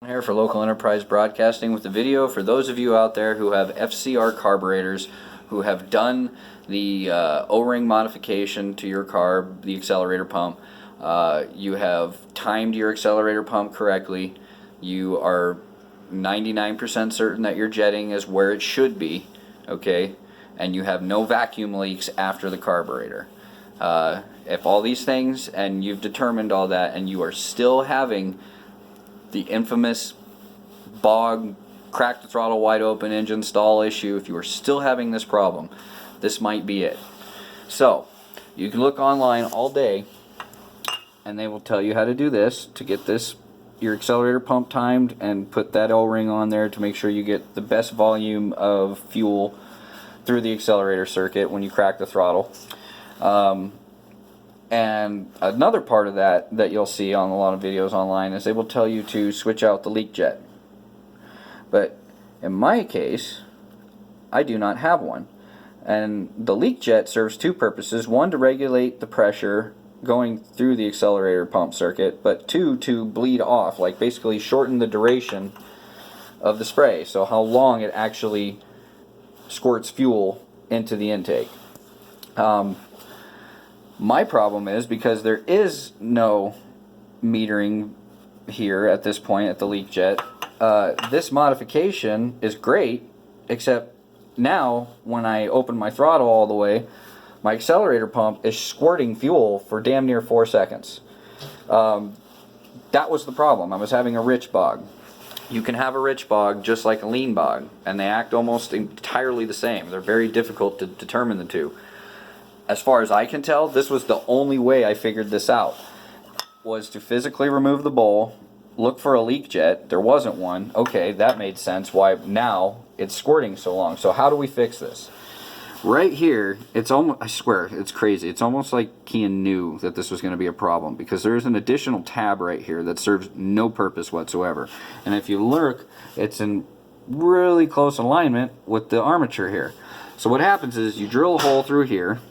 Here for Local Enterprise Broadcasting with the video for those of you out there who have FCR carburetors, who have done the O-ring modification to your carb, the accelerator pump. You have timed your accelerator pump correctly. You are 99% certain that your jetting is where it should be, okay? And you have no vacuum leaks after the carburetor. If all these things, and you've determined all that, and you are still having the infamous bog, crack the throttle wide open engine stall issue, if you are still having this problem, this might be it. So you can look online all day and they will tell you how to do this to get your accelerator pump timed and put that O-ring on there to make sure you get the best volume of fuel through the accelerator circuit when you crack the throttle. And another part of that you'll see on a lot of videos online is they will tell you to switch out the leak jet. But in my case, I do not have one. And the leak jet serves two purposes. One, to regulate the pressure going through the accelerator pump circuit, but two, to bleed off, like basically shorten the duration of the spray, so how long it actually squirts fuel into the intake. My problem is, because there is no metering here at this point at the leak jet, this modification is great, except now when I open my throttle all the way, my accelerator pump is squirting fuel for damn near 4 seconds. That was the problem. I was having a rich bog. You can have a rich bog just like a lean bog, and they act almost entirely the same. They're very difficult to determine the two. As far as I can tell, this was the only way I figured this out, was to physically remove the bowl, look for a leak jet. There wasn't one. Okay, that made sense why now it's squirting so long. So how do we fix this? Right here, it's almost, I swear, it's crazy. It's almost like Kian knew that this was going to be a problem, because there's an additional tab right here that serves no purpose whatsoever. And if you look, it's in really close alignment with the armature here. So what happens is you drill a hole through here,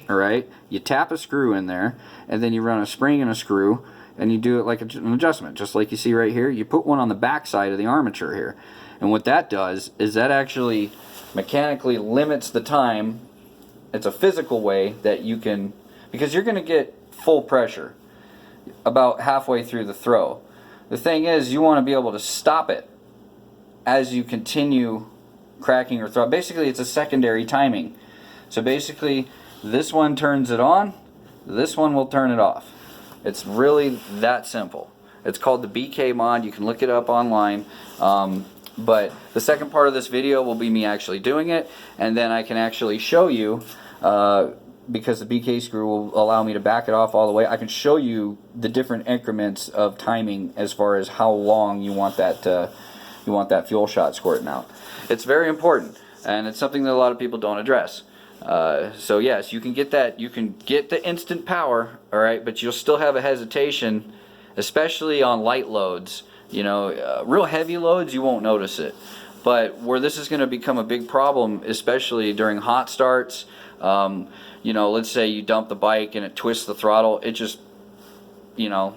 alright, you tap a screw in there, and then you run a spring and a screw, and you do it like an adjustment, just like you see right here. You put one on the back side of the armature here, and what that does is that actually mechanically limits the time. It's a physical way that you can, because you're going to get full pressure about halfway through the throw. The thing is, you want to be able to stop it as you continue cracking your throw. Basically, it's a secondary timing. So basically, this one turns it on, this one will turn it off. It's really that simple. It's called the BK mod. You can look it up online. But the second part of this video will be me actually doing it, and then I can actually show you, because the BK screw will allow me to back it off all the way, I can show you the different increments of timing as far as how long you want that fuel shot squirting out. It's very important, and it's something that a lot of people don't address. So yes, you can get that, you can get the instant power, alright, but you'll still have a hesitation, especially on light loads. You know, real heavy loads, you won't notice it. But where this is going to become a big problem, especially during hot starts, you know, let's say you dump the bike and it twists the throttle, it just, you know,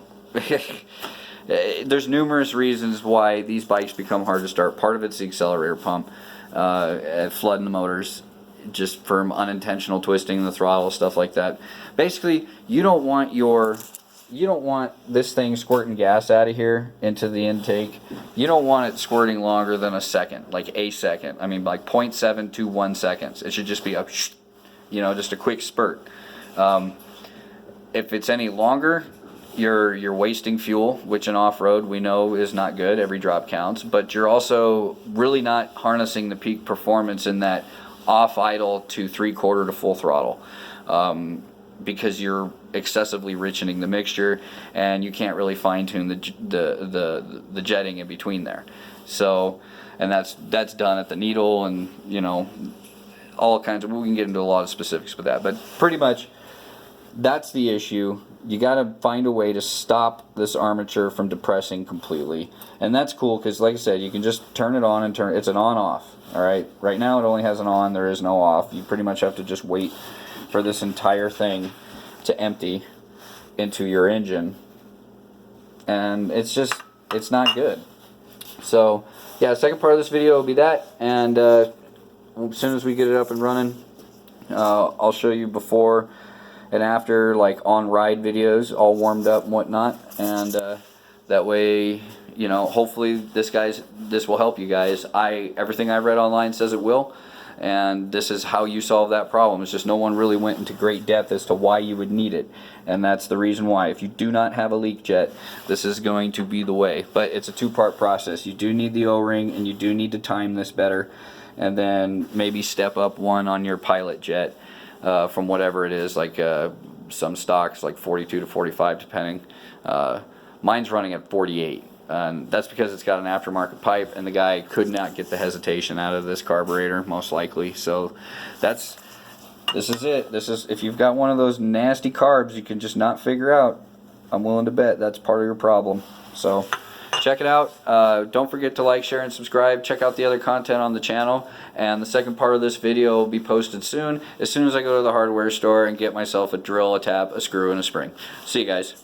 there's numerous reasons why these bikes become hard to start. Part of it's the accelerator pump, flooding the motors, just from unintentional twisting of the throttle, stuff like that. Basically, you don't want this thing squirting gas out of here into the intake. You don't want it squirting longer than a second, like a second. I mean, like 0.7 to 1 seconds. It should just be a, you know, just a quick spurt. If it's any longer, you're wasting fuel, which in off-road we know is not good. Every drop counts. But you're also really not harnessing the peak performance in that off idle to 3/4 to full throttle, because you're excessively richening the mixture, and you can't really fine-tune the jetting in between there. So, and that's done at the needle, and you know, all kinds of, we can get into a lot of specifics with that, but pretty much that's the issue. You got to find a way to stop this armature from depressing completely, and that's cool because, like I said, you can just turn it on and turn. It's an on-off. All right. Right now, it only has an on. There is no off. You pretty much have to just wait for this entire thing to empty into your engine, and it's just it's not good. So yeah, the second part of this video will be that, and as soon as we get it up and running, I'll show you before and after, like on ride videos, all warmed up and whatnot, and that way, you know, hopefully this will help you guys. Everything I've read online says it will, and this is how you solve that problem. It's just no one really went into great depth as to why you would need it, and that's the reason why. If you do not have a leak jet, this is going to be the way. But it's a two-part process. You do need the O-ring, and you do need to time this better, and then maybe step up one on your pilot jet from whatever it is, like some stocks like 42 to 45 depending. Mine's running at 48, and that's because it's got an aftermarket pipe, and the guy could not get the hesitation out of this carburetor, most likely. So this is it. This is, if you've got one of those nasty carbs you can just not figure out, I'm willing to bet that's part of your problem. So check it out. Don't forget to like, share, and subscribe. Check out the other content on the channel, and the second part of this video will be posted soon as I go to the hardware store and get myself a drill, a tap, a screw, and a spring. See you guys.